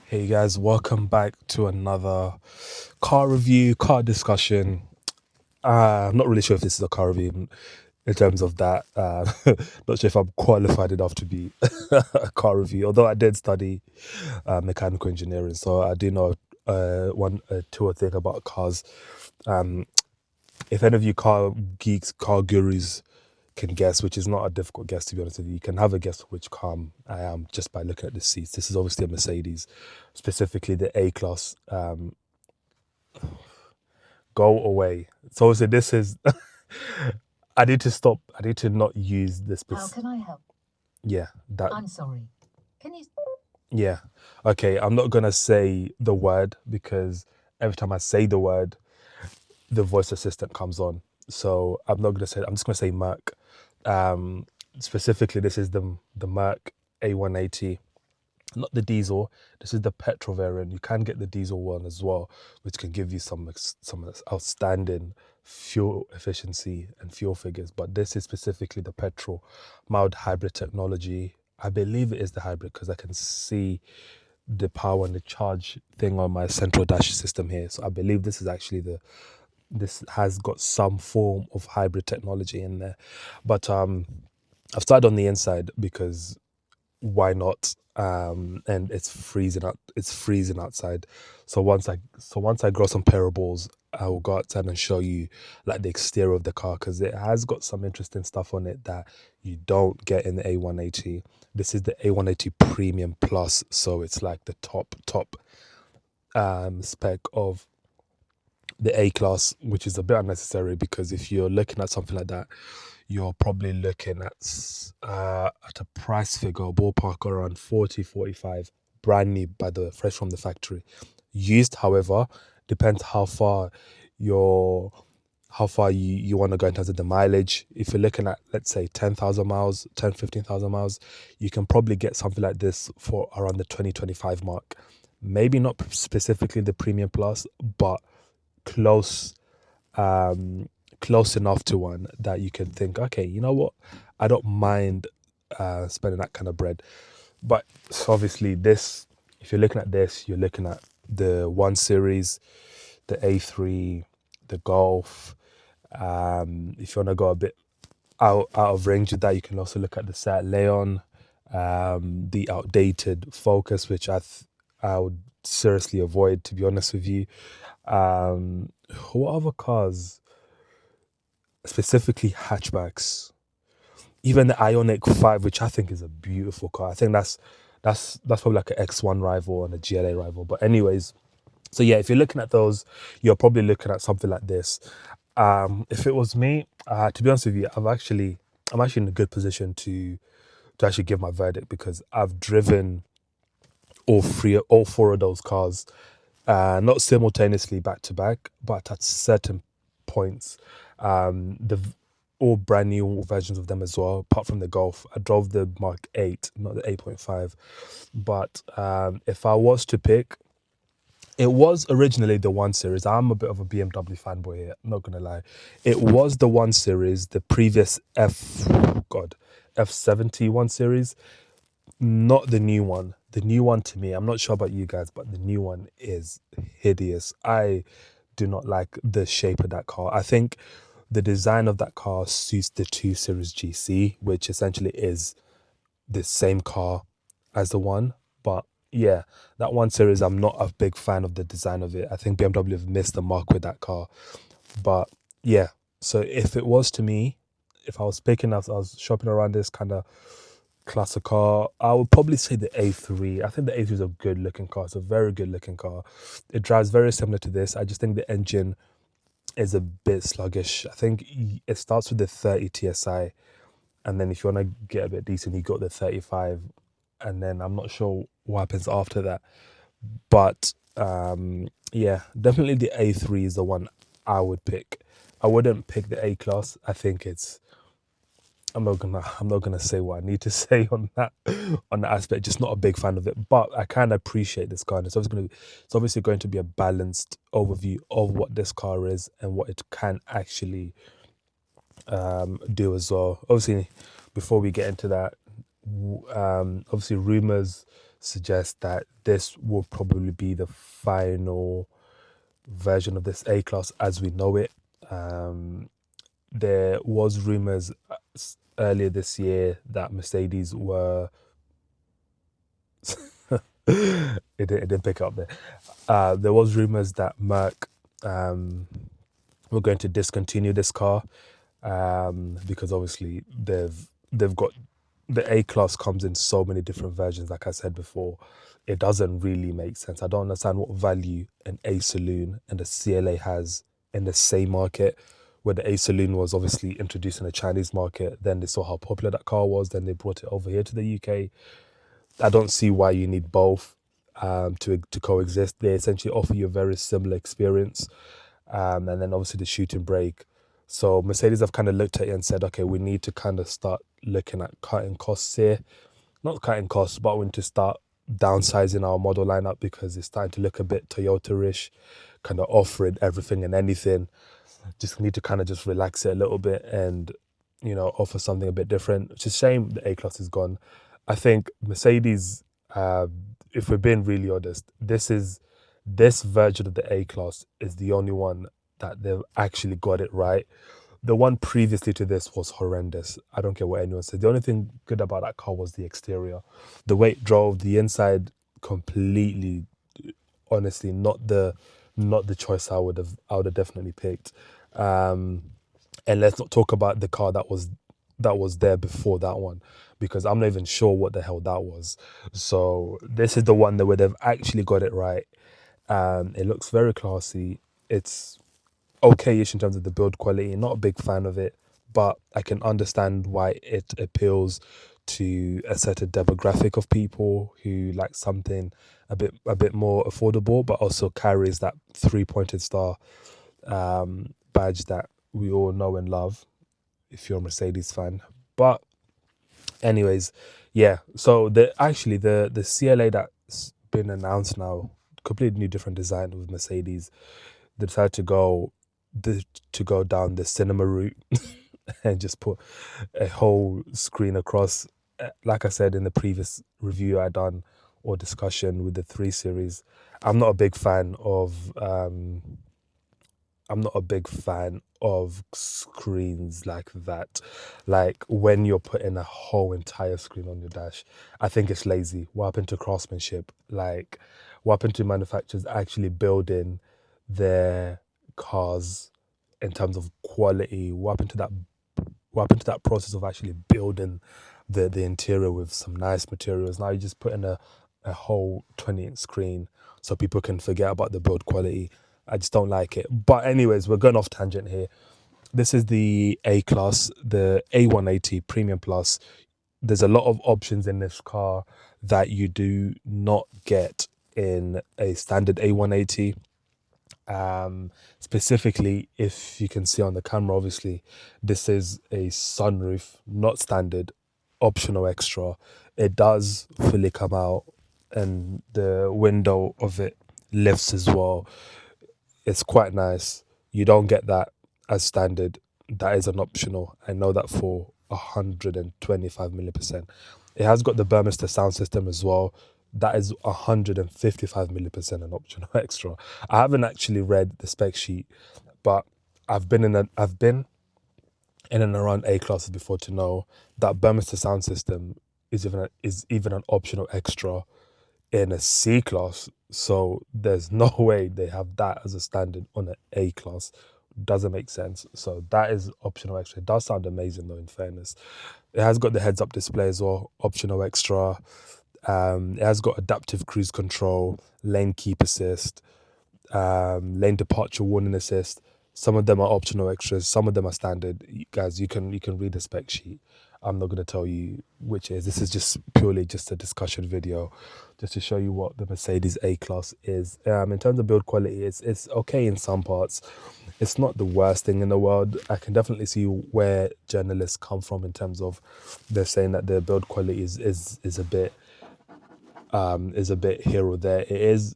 Hey guys, welcome back to another car review, car discussion. I'm not really sure if this is a car review in terms of that. Not sure if I'm qualified enough to be a car review, although I did study mechanical engineering, so I do know one, two or thing about cars. Um, if any of you car geeks, car gurus can guess, which is not a difficult guess to be honest with you, you can have a guess which car I am just by looking at the seats. This is obviously a Mercedes, specifically the A class. Go away. So obviously this is. I need to stop. I need to not use this. How can I help? Yeah, that. I'm sorry. Can you? Yeah. Okay, I'm not gonna say the word because every time I say the word, the voice assistant comes on. So I'm not gonna say. I'm just gonna say Merc. Um, Specifically, this is the Merc A180, not the diesel. This is the petrol variant. You can get the diesel one as well, which can give you some outstanding fuel efficiency and fuel figures. But this is specifically the petrol mild hybrid technology. I believe it is the hybrid because I can see the power and the charge thing on my central dash system here. So I believe this is actually this has got some form of hybrid technology in there. But I've started on the inside because why not? And it's freezing out. It's freezing outside. So once I grow some pair of balls, I will go outside and show you like the exterior of the car because it has got some interesting stuff on it that you don't get in the A180. This is the A180 Premium Plus, so it's like the top spec of the A class, which is a bit unnecessary because if you're looking at something like that, you're probably looking at a price figure ballpark around 40, 45, brand new by the fresh from the factory. Used, however, depends your how far you want to go in terms of the mileage. If you're looking at, let's say, 10,000 miles, 10, 15,000 miles, you can probably get something like this for around the 2025 mark. Maybe not specifically the Premium Plus, but close close enough to one that you can think, okay, you know what, I don't mind spending that kind of bread. But so obviously this, if you're looking at this, you're looking at the 1 Series, the A3, the Golf. If you want to go a bit out of range with that, you can also look at the Seat Leon, the outdated Focus, which I would seriously avoid, to be honest with you. um what other cars, specifically hatchbacks? Even the Ionic 5, which I think is a beautiful car. I think that's probably like an X1 rival and a GLA rival. But anyways, so yeah, if you're looking at those, you're probably looking at something like this. If it was me, to be honest with you, I'm actually in a good position to actually give my verdict because I've driven all four of those cars, not simultaneously back to back, but at certain points. The all brand new versions of them as well, apart from the Golf. I drove the Mark 8, not the 8.5. But if I was to pick, it was originally the 1 Series. I'm a bit of a BMW fanboy here, I'm not gonna lie. It was the 1 Series, the previous F70 1 Series, not the new one. The new one, to me, I'm not sure about you guys, but the new one is hideous. I do not like the shape of that car. I think the design of that car suits the 2 Series GC, which essentially is the same car as the one. But yeah, that 1 Series, I'm not a big fan of the design of it. I think BMW have missed the mark with that car. But yeah, so if it was to me, if I was picking up, I was shopping around this kind of classic car, I would probably say the A3. I think the A3 is a good looking car. It's a very good looking car. It drives very similar to this. I just think the engine is a bit sluggish. I think it starts with the 30 TSI, and then if you want to get a bit decent, you got the 35, and then I'm not sure what happens after that. But yeah, definitely the A3 is the one I would pick. I wouldn't pick the A class. I think it's I'm not gonna say what I need to say on that aspect. Just not a big fan of it, but I kind of appreciate this car. And it's obviously going to be a balanced overview of what this car is and what it can actually do as well. Obviously, before we get into that, obviously rumors suggest that this will probably be the final version of this A class as we know it. There was rumors earlier this year that Mercedes were it didn't pick up there. There was rumors that Merc were going to discontinue this car because obviously they've got the A class comes in so many different versions. Like I said before, it doesn't really make sense. I don't understand what value an A saloon and a CLA has in the same market. Where the A saloon was obviously introduced in the Chinese market, then they saw how popular that car was, then they brought it over here to the UK. I don't see why you need both to coexist. They essentially offer you a very similar experience, and then obviously the shooting brake. So Mercedes have kind of looked at it and said, okay, we need to kind of start looking at cutting costs here. Not cutting costs, but we need to start downsizing our model lineup because it's starting to look a bit Toyota-ish, kind of offering everything and anything. Just need to kind of just relax it a little bit and, offer something a bit different. It's a shame the A class is gone. I think Mercedes, if we're being really honest, this version of the A class is the only one that they've actually got it right. The one previously to this was horrendous. I don't care what anyone said. The only thing good about that car was the exterior. The way it drove, the inside, completely, honestly, not the choice I would have definitely picked. And let's not talk about the car that was there before that one, because I'm not even sure what the hell that was. So this is the one that would have actually got it right. It looks very classy. It's okay-ish in terms of the build quality. Not a big fan of it, but I can understand why it appeals to a certain demographic of people who like something a bit more affordable, but also carries that three-pointed star badge that we all know and love if you're a Mercedes fan. But anyways, yeah. So the CLA that's been announced now, completely new different design with Mercedes. They decided to go down the cinema route and just put a whole screen across. Like I said in the previous review I done or discussion with the 3 Series, I'm not a big fan of screens like that. Like when you're putting a whole entire screen on your dash, I think it's lazy. What happened to craftsmanship? Like, what happened to manufacturers actually building their cars in terms of quality? What happened to that? What happened to that process of actually building the interior with some nice materials? Now you just put in a whole 20-inch screen so people can forget about the build quality. I just don't like it. But anyways, we're going off tangent here. This is the A class, the A180 Premium Plus. There's a lot of options in this car that you do not get in a standard A180. Specifically, if you can see on the camera, obviously, this is a sunroof, not standard, optional extra. It does fully come out, and the window of it lifts as well. It's quite nice. You don't get that as standard. That is an optional. I know that for 125 million percent. It has got the Burmester sound system as well. That is 155 million percent an optional extra. I haven't actually read the spec sheet, but I've been in and around A classes before to know that Burmester sound system is even an optional extra in a C class. So there's no way they have that as a standard on an A class. Doesn't make sense. So that is optional extra. It does sound amazing though, in fairness. It has got the heads up display as well, optional extra. It has got adaptive cruise control, lane keep assist, lane departure warning assist. Some of them are optional extras. Some of them are standard. Guys, you can read the spec sheet. I'm not going to tell you which is. This is just purely just a discussion video, just to show you what the Mercedes A class is. In terms of build quality, it's okay in some parts. It's not the worst thing in the world. I can definitely see where journalists come from in terms of they're saying that the build quality is a bit here or there. It is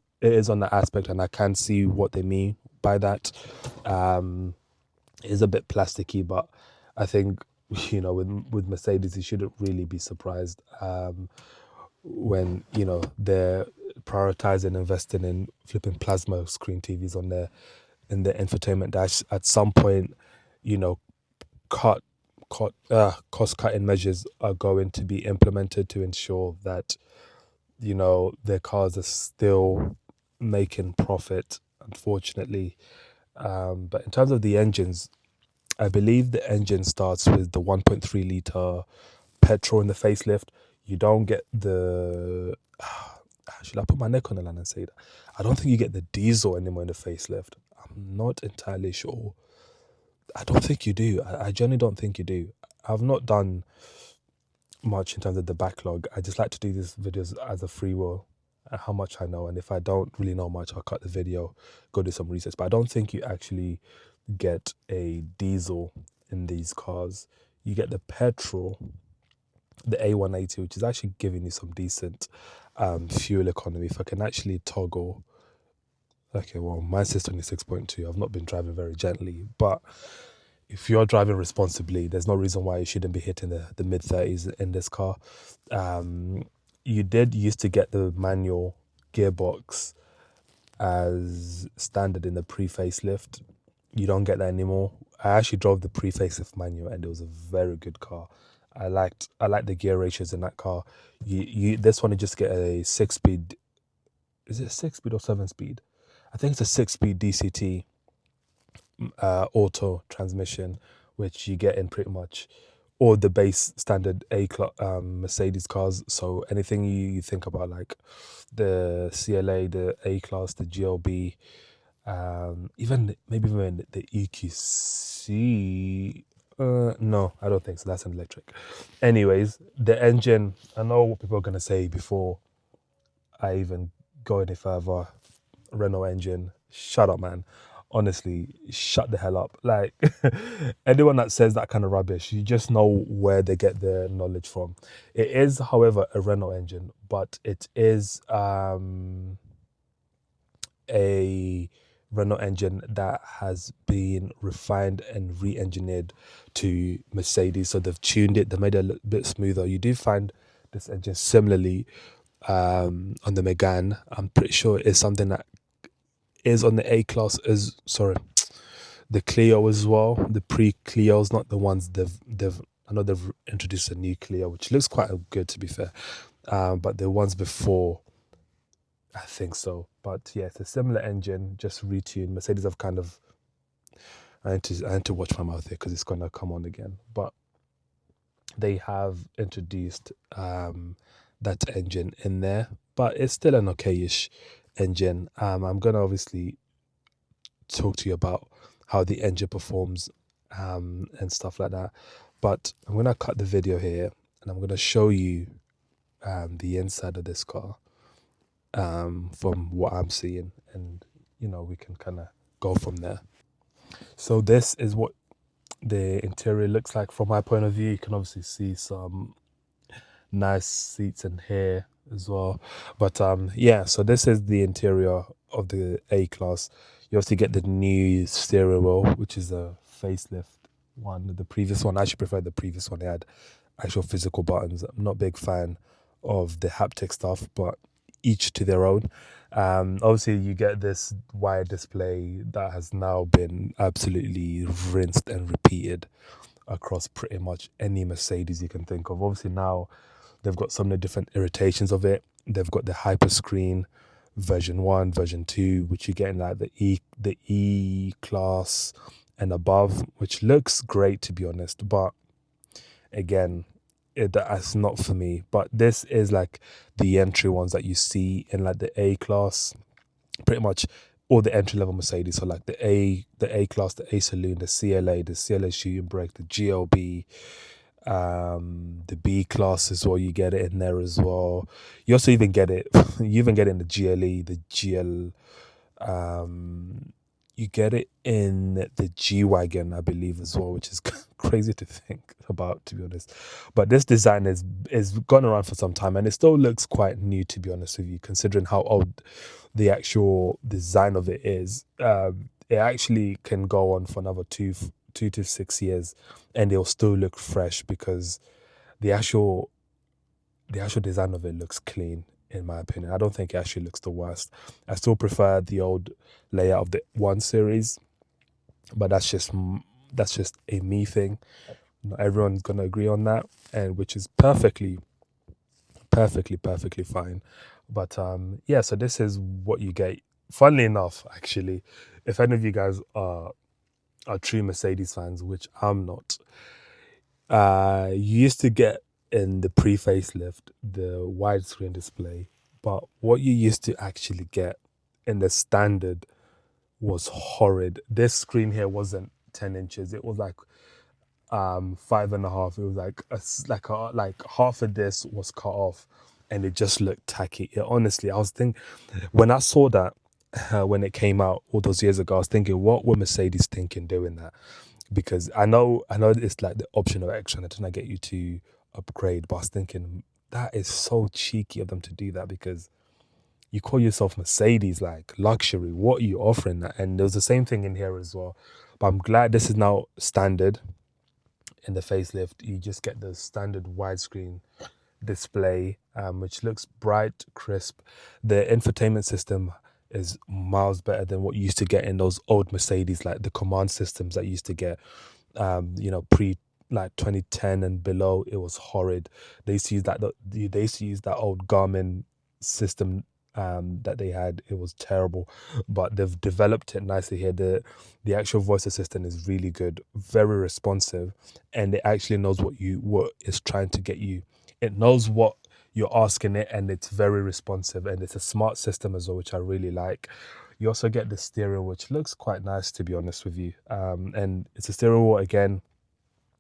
on that aspect, and I can see what they mean by that. It is a bit plasticky, but I think with Mercedes, you shouldn't really be surprised. when they're prioritizing investing in flipping plasma screen TVs on their in the infotainment dash. At some point, you know, cut cost cutting measures are going to be implemented to ensure that their cars are still making profit. Unfortunately, but in terms of the engines, I believe the engine starts with the 1.3 liter petrol in the facelift. You don't get the. Should I put my neck on the line and say that? I don't think you get the diesel anymore in the facelift. I'm not entirely sure. I don't think you do. I generally don't think you do. I've not done much in terms of the backlog. I just like to do these videos as a free will, how much I know. And if I don't really know much, I'll cut the video, go do some research. But I don't think you actually get a diesel in these cars. You get the petrol, the A180, which is actually giving you some decent fuel economy. If I can actually toggle, okay, well, mine says 26.2. I've not been driving very gently, but if you're driving responsibly, there's no reason why you shouldn't be hitting the mid 30s in this car. You did used to get the manual gearbox as standard in the pre-facelift. You don't get that anymore. I actually drove the pre-facelift manual, and it was a very good car. I liked the gear ratios in that car. You this one you just get a 6-speed. Is it a 6-speed or 7-speed? I think it's a 6-speed DCT auto transmission, which you get in pretty much all the base standard Mercedes cars. So anything you think about, like the CLA, the A class, the GLB, even maybe even the EQC. No, I don't think so. That's an electric. Anyways, the engine. I know what people are gonna say before I even go any further. Renault engine. Shut up, man. Honestly, shut the hell up. Like anyone that says that kind of rubbish, you just know where they get their knowledge from. It is, however, a Renault engine, but it is a Renault engine that has been refined and re-engineered to Mercedes. So they've tuned it, they made it a little bit smoother. You do find this engine similarly on the Megane. I'm pretty sure it's something that is on the A class, is sorry, the Clio as well. The pre-Clios, not the ones they've I know they've introduced a new Clio, which looks quite good to be fair. But the ones before, I think so. But yeah, it's a similar engine, just retuned. Mercedes have kind of I need to watch my mouth here because it's gonna come on again. But they have introduced that engine in there, but it's still an okayish engine. I'm gonna obviously talk to you about how the engine performs and stuff like that. But I'm gonna cut the video here and I'm gonna show you the inside of this car from what I'm seeing, and we can kind of go from there. So this is what the interior looks like from my point of view. You can obviously see some nice seats in here as well. But yeah, so this is the interior of the A class. You also get the new steering wheel, which is a facelift one. The previous one, I actually prefer the previous one. They had actual physical buttons. I'm not a big fan of the haptic stuff, but each to their own. Obviously, you get this wide display that has now been absolutely rinsed and repeated across pretty much any Mercedes you can think of. Obviously, now they've got some of the different iterations of it. They've got the hyper screen version 1, version 2, which you get in like the E class and above, which looks great to be honest, but again, that's not for me. But this is like the entry ones that you see in like the A class, pretty much all the entry level Mercedes. So like the A class, the A saloon, the CLA shooting brake, the GLB, the B class as well. You get it in there as well. You also even get it. You even get it in the GLE, the GL. You get it in the G wagon, I believe, as well, which is crazy to think about, to be honest. But this design is gone around for some time, and it still looks quite new, to be honest with you, considering how old the actual design of it is. It actually can go on for another 2 to 6 years, and it'll still look fresh because the actual the actual design of it looks clean, in my opinion. I don't think it actually looks the worst. I still prefer the old layout of the 1 series, but that's just a me thing. Not everyone's gonna agree on that, and which is perfectly fine. But yeah, so this is what you get. Funnily enough, actually, if any of you guys are true Mercedes fans, which I'm not, you used to get in the pre-facelift the widescreen display, but what you used to actually get in the standard was horrid. This screen here wasn't 10 inches; it was like 5.5. It was like half of this was cut off, and it just looked tacky. It, honestly, I was thinking when I saw that when it came out all those years ago, I was thinking, what were Mercedes thinking doing that? Because I know it's like the optional extra, and they're trying to get you to upgrade. But I was thinking that is so cheeky of them to do that, because you call yourself Mercedes, like luxury. What are you offering that? And there was the same thing in here as well. But I'm glad this is now standard in the facelift. You just get the standard widescreen display, which looks bright, crisp. The infotainment system is miles better than what you used to get in those old Mercedes, like the command systems that you used to get, pre like 2010 and below. It was horrid. They used to use they used to use that old Garmin system that they had. It was terrible, but they've developed it nicely here. The actual voice assistant is really good, very responsive, and it actually knows what it's trying to get you. It knows what you're asking it, and it's very responsive, and it's a smart system as well, which I really like. You also get the steering, which looks quite nice, to be honest with you. And it's a steering wheel again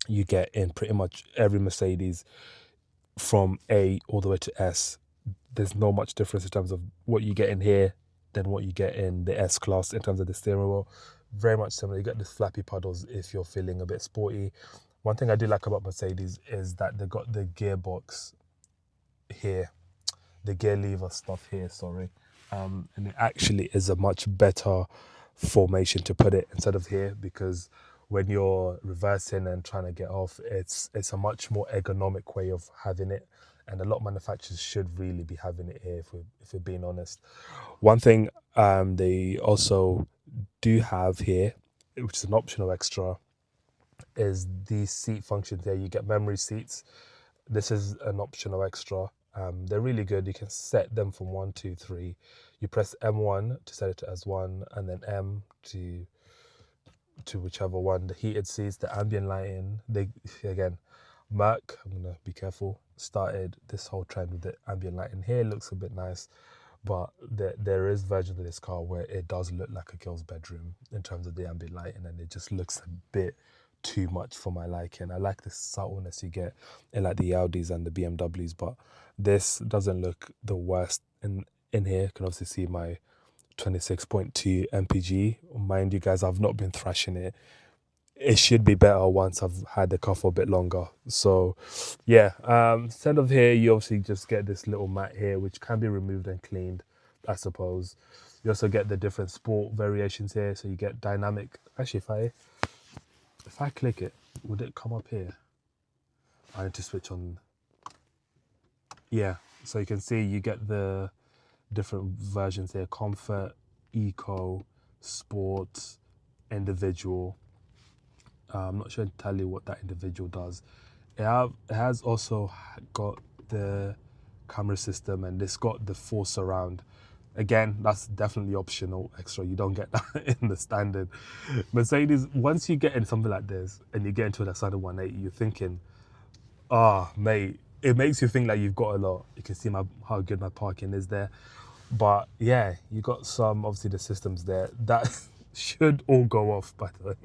you get in pretty much every Mercedes from A all the way to S. There's no much difference in terms of what you get in here than what you get in the S class in terms of the steering wheel. Very much similar. You get the flappy paddles if you're feeling a bit sporty. One thing I do like about Mercedes is that they got the gearbox here, the gear lever stuff here, sorry. And it actually is a much better formation to put it instead of here, because when you're reversing and trying to get off, it's a much more ergonomic way of having it. And a lot of manufacturers should really be having it here, if we're being honest. One thing they also do have here, which is an optional extra, is these seat functions there. You get memory seats. This is an optional extra. They're really good. You can set them from 1, 2, 3. You press M1 to set it to S1, and then M to whichever one. The heated seats, the ambient lighting. They again, Merc. I'm gonna be careful. Started this whole trend with the ambient lighting here. Looks a bit nice, but there is versions of this car where it does look like a girl's bedroom in terms of the ambient lighting, and it just looks a bit too much for my liking. I like the subtleness you get in like the Audis and the BMWs, but this doesn't look the worst in here. You can obviously see my 26.2 mpg. Mind you guys, I've not been thrashing it. It should be better once I've had the car for a bit longer. So yeah, instead of here, you obviously just get this little mat here, which can be removed and cleaned, I suppose. You also get the different sport variations here. So you get dynamic. Actually, if I click it, would it come up here? I need to switch on. Yeah, so you can see you get the different versions here: comfort, eco, sport, individual. I'm not sure entirely what that individual does. It has also got the camera system, and it's got the full surround. Again, that's definitely optional extra. You don't get that in the standard. Mercedes, once you get in something like this and you get into that standard 180, you're thinking, mate, it makes you think like you've got a lot. You can see how good my parking is there. But yeah, you got some, obviously the systems there. That should all go off, by the way.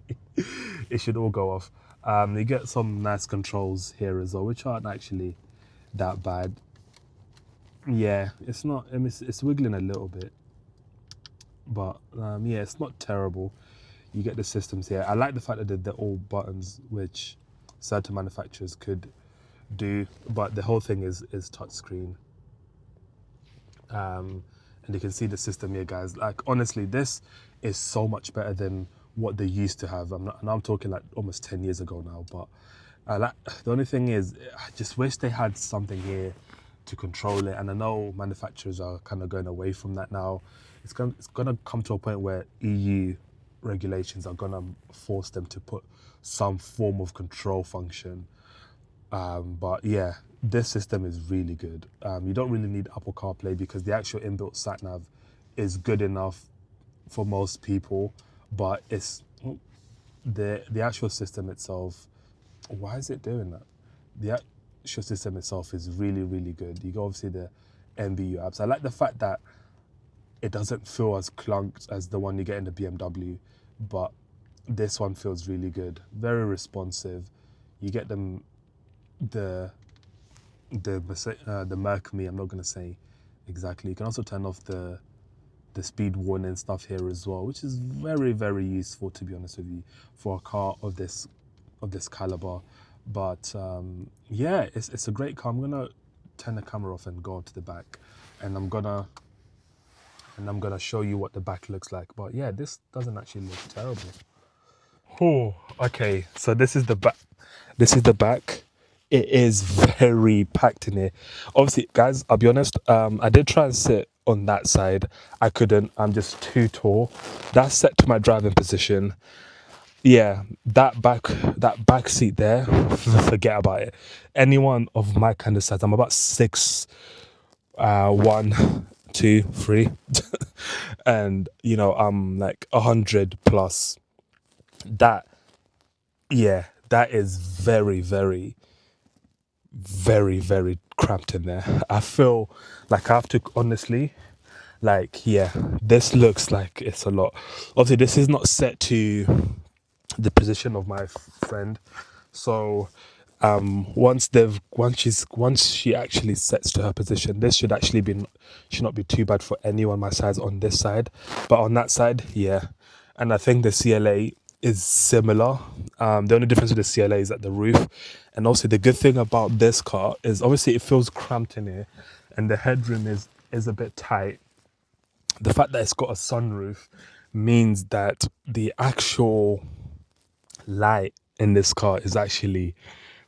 It should all go off. You get some nice controls here as well, which aren't actually that bad. Yeah, it's not, I mean, it's wiggling a little bit. But yeah, it's not terrible. You get the systems here. I like the fact that they're all buttons, which certain manufacturers could do, but the whole thing is touchscreen. And you can see the system here, guys. Like, honestly, this is so much better than what they used to have. I'm talking like almost 10 years ago now. But the only thing is, I just wish they had something here to control it. And I know manufacturers are kind of going away from that now. It's gonna come to a point where EU regulations are gonna force them to put some form of control function. But yeah, this system is really good. You don't really need Apple CarPlay because the actual inbuilt sat nav is good enough for most people. But it's the actual system itself. Why is it doing that? The actual system itself is really, really good. You go obviously the MBU apps. I like the fact that it doesn't feel as clunked as the one you get in the BMW, but this one feels really good. Very responsive. You get the the Mercury. I'm not gonna say exactly. You can also turn off the speed warning stuff here as well, which is very, very useful, to be honest with you, for a car of this caliber. But yeah, it's a great car. I'm gonna turn the camera off and go to the back, and I'm gonna show you what the back looks like. But yeah, this doesn't actually look terrible. Oh, okay. So this is the back. This is the back. It is very packed in here. Obviously, guys, I'll be honest. I did try and sit on that side. I couldn't. I'm just too tall. That's set to my driving position. Yeah, that back seat there. Forget about it. Anyone of my kind of size. I'm about 6, 1, 2, 3, and I'm like 100 plus. That yeah, that is very, very, very, very cramped in there. I feel like I have to honestly, like, yeah, this looks like it's a lot. Obviously, this is not set to the position of my friend, so once she actually sets to her position, this should not be too bad for anyone my size on this side, but on that side, yeah. And I think the CLA is similar. The only difference with the CLA is at the roof. And also the good thing about this car is obviously it feels cramped in here and the headroom is a bit tight. The fact that it's got a sunroof means that the actual light in this car is actually,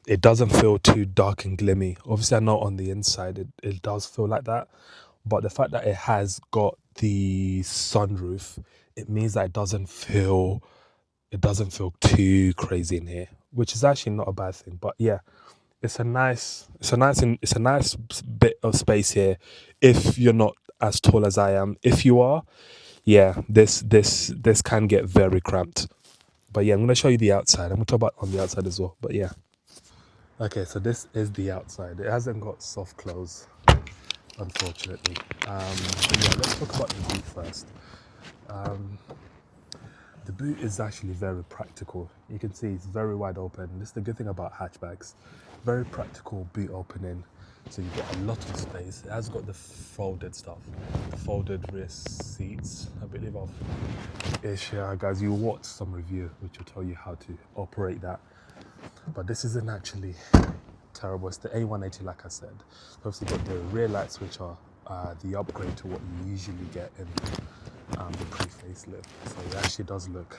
it doesn't feel too dark and glimmy. Obviously I know on the inside it does feel like that, but the fact that it has got the sunroof, it means that it doesn't feel too crazy in here, which is actually not a bad thing. But yeah, it's a nice bit of space here if you're not as tall as I am. If you are, yeah, this can get very cramped. But yeah, I'm gonna show you the outside. I'm gonna talk about on the outside as well. But yeah. Okay, so this is the outside. It hasn't got soft close, unfortunately. But yeah, let's talk about the boot first. Um, the boot is actually very practical. You can see it's very wide open. This is the good thing about hatchbacks. Very practical boot opening. So you get a lot of space. It has got the folded stuff, folded wrist seats. I believe guys, you watch some review which will tell you how to operate that. But this isn't actually terrible. It's the A180, like I said. Obviously got the rear lights, which are the upgrade to what you usually get in the pre-facelift. So it actually does look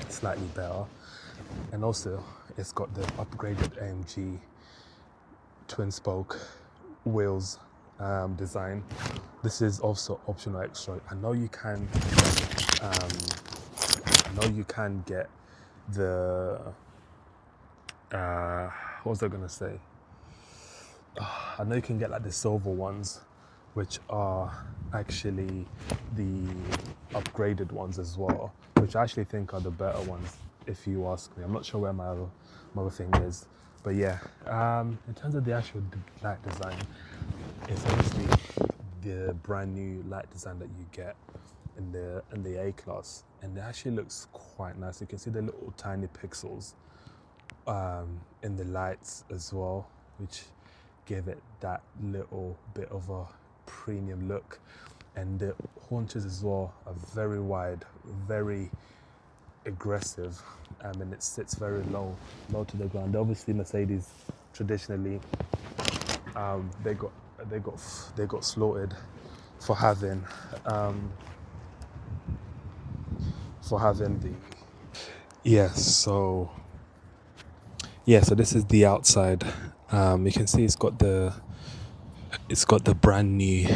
slightly better. And also, it's got the upgraded AMG twin spoke wheels design. This is also optional extra. I know you can get the what was I gonna say? I know you can get like the silver ones, which are actually the upgraded ones as well, which I actually think are the better ones, if you ask me. I'm not sure where my other thing is, but yeah. In terms of the actual light design, it's obviously the brand new light design that you get in the A class, and it actually looks quite nice. You can see the little tiny pixels in the lights as well, which give it that little bit of a premium look. And the haunches as well are very wide, very aggressive, and it sits very low to the ground. Obviously Mercedes traditionally they got slaughtered for having the so this is the outside. You can see it's got the It's got the brand new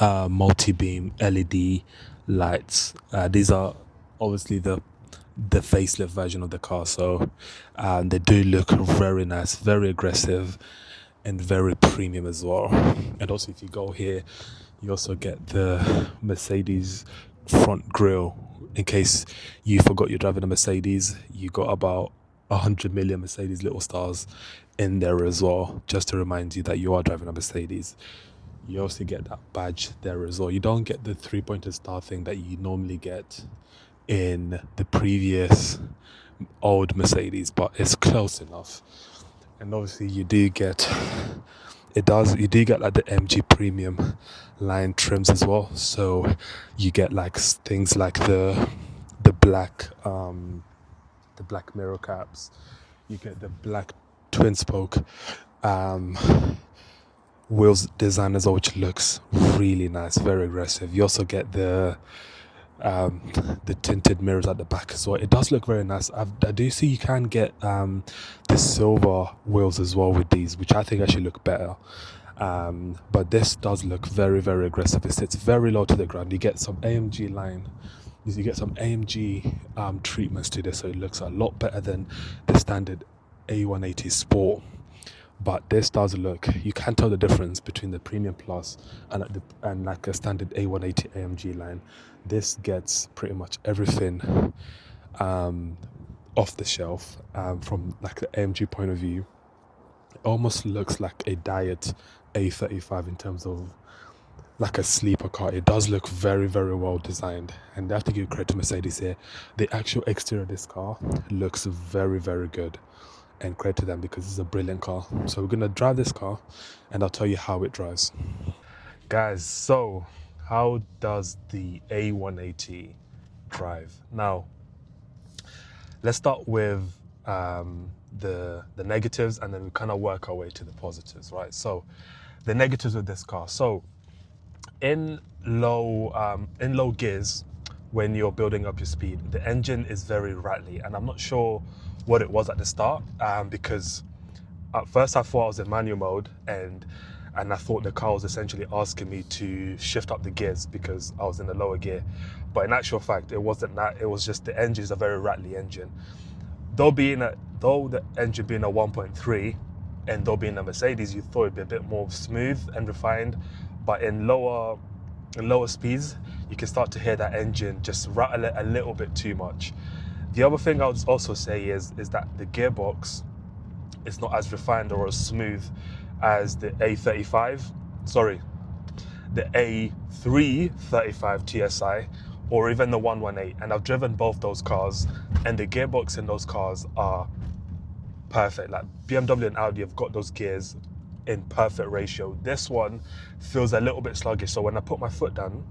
multi-beam LED lights. These are obviously the facelift version of the car, so they do look very nice, very aggressive, and very premium as well. And also, if you go here, you also get the Mercedes front grille. In case you forgot you're driving a Mercedes, you got about 100 million Mercedes little stars in there as well, just to remind you that you are driving a Mercedes. You also get that badge there as well. You don't get the three-pointed star thing that you normally get in the previous old Mercedes, but it's close enough. And obviously you do get you do get like the MG premium line trims as well. So you get like things like the black the black mirror caps. You get the black twin spoke um wheels design as well, which looks really nice, very aggressive. You also get um, the tinted mirrors at the back as well. It does look very nice. I do see you can get the silver wheels as well with these, which I think actually look better. But this does look very, very aggressive. It sits very low to the ground. You get some AMG line. You get some AMG treatments to this, so it looks a lot better than the standard A180 Sport. But this does look, you can tell the difference between the Premium Plus and like a standard A180 AMG line. This gets pretty much everything off the shelf from like the AMG point of view. It almost looks like a diet A35 in terms of like a sleeper car. It does look very, very well designed, and I have to give credit to Mercedes here. The actual exterior of this car looks very, very good, and credit to them because it's a brilliant car. So we're gonna drive this car and I'll tell you how it drives. Guys, so how does the A180 drive? Now, let's start with the negatives, and then we kind of work our way to the positives, right? So the negatives with this car. So in low gears, when you're building up your speed, the engine is very rattly, and I'm not sure what it was at the start because at first I thought I was in manual mode, and I thought the car was essentially asking me to shift up the gears because I was in the lower gear. But in actual fact, it wasn't that. It was just the engine is a very rattly engine. Though the engine being a 1.3 and though being a Mercedes, you thought it'd be a bit more smooth and refined. But in lower speeds, you can start to hear that engine just rattle it a little bit too much. The other thing I would also say is that the gearbox is not as refined or as smooth as the A35. Sorry, the A335 TSI or even the 118. And I've driven both those cars, and the gearbox in those cars are perfect. Like BMW and Audi have got those gears in perfect ratio. This one feels a little bit sluggish, so when I put my foot down,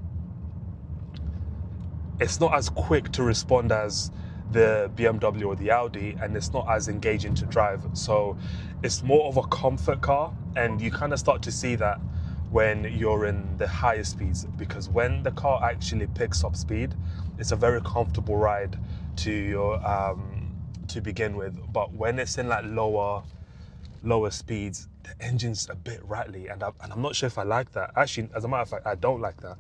it's not as quick to respond as the BMW or the Audi, and it's not as engaging to drive. So it's more of a comfort car, and you kind of start to see that when you're in the higher speeds, because when the car actually picks up speed, it's a very comfortable ride to begin with. But when it's in like lower speeds, the engine's a bit rattly, and I'm not sure if I like that. Actually, as a matter of fact, I don't like that.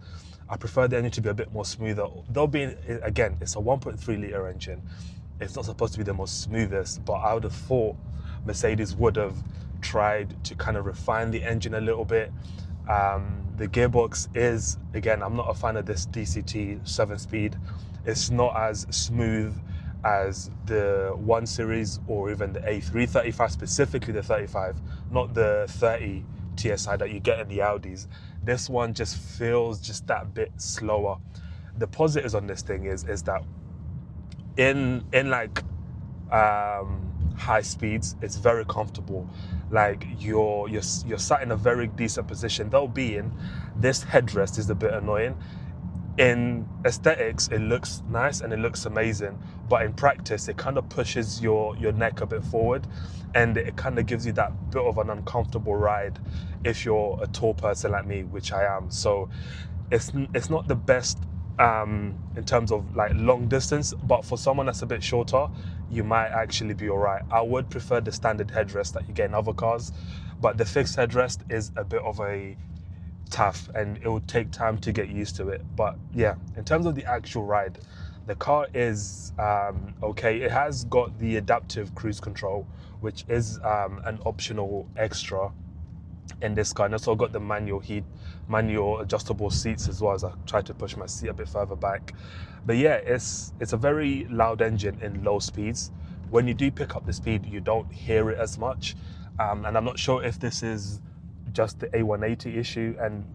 I prefer the engine to be a bit more smoother. Though being, again, it's a 1.3 litre engine. It's not supposed to be the most smoothest, but I would have thought Mercedes would have tried to kind of refine the engine a little bit. The gearbox is, again, I'm not a fan of this DCT 7-speed. It's not as smooth as the 1 Series or even the A335, specifically the 35, not the 30 TSI that you get in the Audis. This one just feels just that bit slower. The positives on this thing is that in like high speeds, it's very comfortable. Like you're sat in a very decent position. Though being this headrest is a bit annoying. In aesthetics, it looks nice and it looks amazing, but in practice, it kind of pushes your neck a bit forward, and it kind of gives you that bit of an uncomfortable ride if you're a tall person like me, which I am. So it's not the best in terms of like long distance, but for someone that's a bit shorter, you might actually be all right. I would prefer the standard headrest that you get in other cars, but the fixed headrest is a bit of a tough, and it will take time to get used to it. But yeah, in terms of the actual ride, the car is okay. It has got the adaptive cruise control, which is an optional extra in this car. And also got the manual adjustable seats as well, as I try to push my seat a bit further back. But yeah, it's a very loud engine in low speeds. When you do pick up the speed, you don't hear it as much. And I'm not sure if this is just the A180 issue. And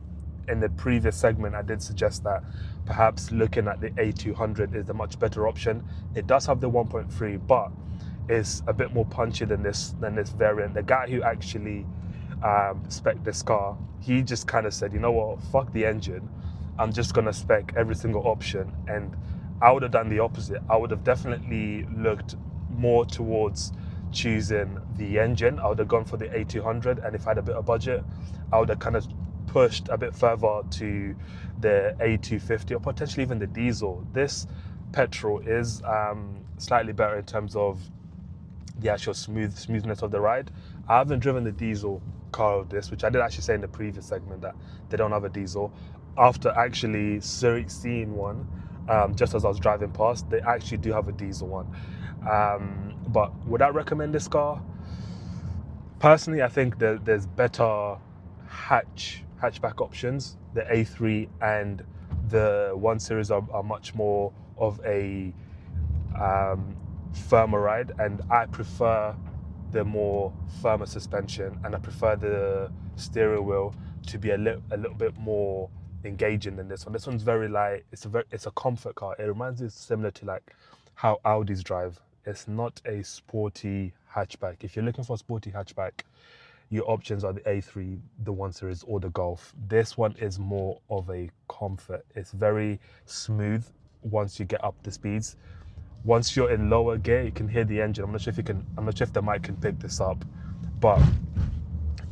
in the previous segment, I did suggest that perhaps looking at the A200 is a much better option. It does have the 1.3, but it's a bit more punchy than this variant. The guy who actually spec this car, he just kind of said, you know what, fuck the engine, I'm just gonna spec every single option. And I would have done the opposite. I would have definitely looked more towards choosing the engine. I would have gone for the A200, and if I had a bit of budget, I would have kind of pushed a bit further to the A250 or potentially even the diesel. This petrol is slightly better in terms of the actual smoothness of the ride. I haven't driven the diesel car of this, which I did actually say in the previous segment that they don't have a diesel. After actually seeing one, just as I was driving past, they actually do have a diesel one. But would I recommend this car? Personally, I think that there's better hatchback options. The A3 and the 1 Series are much more of a firmer ride, and I prefer the more firmer suspension, and I prefer the steering wheel to be a little bit more engaging than this one. This one's very light. It's a comfort car. It reminds me similar to like how Audis drive. It's not a sporty hatchback. If you're looking for a sporty hatchback, your options are the A3, the 1 Series, or the Golf. This one is more of a comfort. It's very smooth once you get up the speeds. Once you're in lower gear, you can hear the engine. I'm not sure if the mic can pick this up, but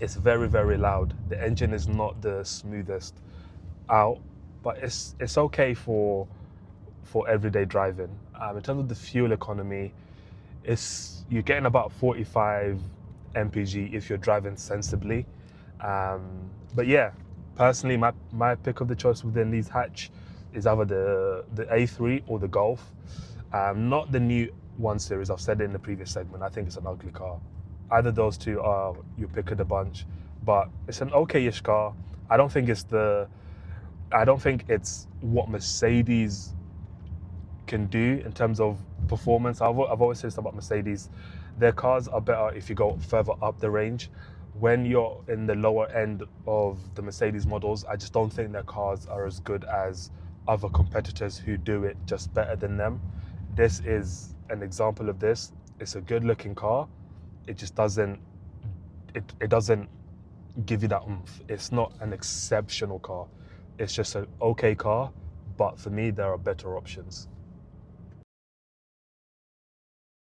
it's very, very loud. The engine is not the smoothest out, but it's okay for everyday driving. In terms of the fuel economy, you're getting about 45 mpg if you're driving sensibly. But yeah, personally, my pick of the choice within these hatch is either the A3 or the Golf. Not the new 1 Series. I've said it in the previous segment. I think it's an ugly car. Either those two are your pick of the bunch, but it's an okay-ish car. I don't think it's what Mercedes can do in terms of performance. I've always said this about Mercedes. Their cars are better if you go further up the range. When you're in the lower end of the Mercedes models, I just don't think their cars are as good as other competitors who do it just better than them. This is an example of this. It's a good looking car. It just doesn't give you that oomph. It's not an exceptional car. It's just an okay car, but for me, there are better options.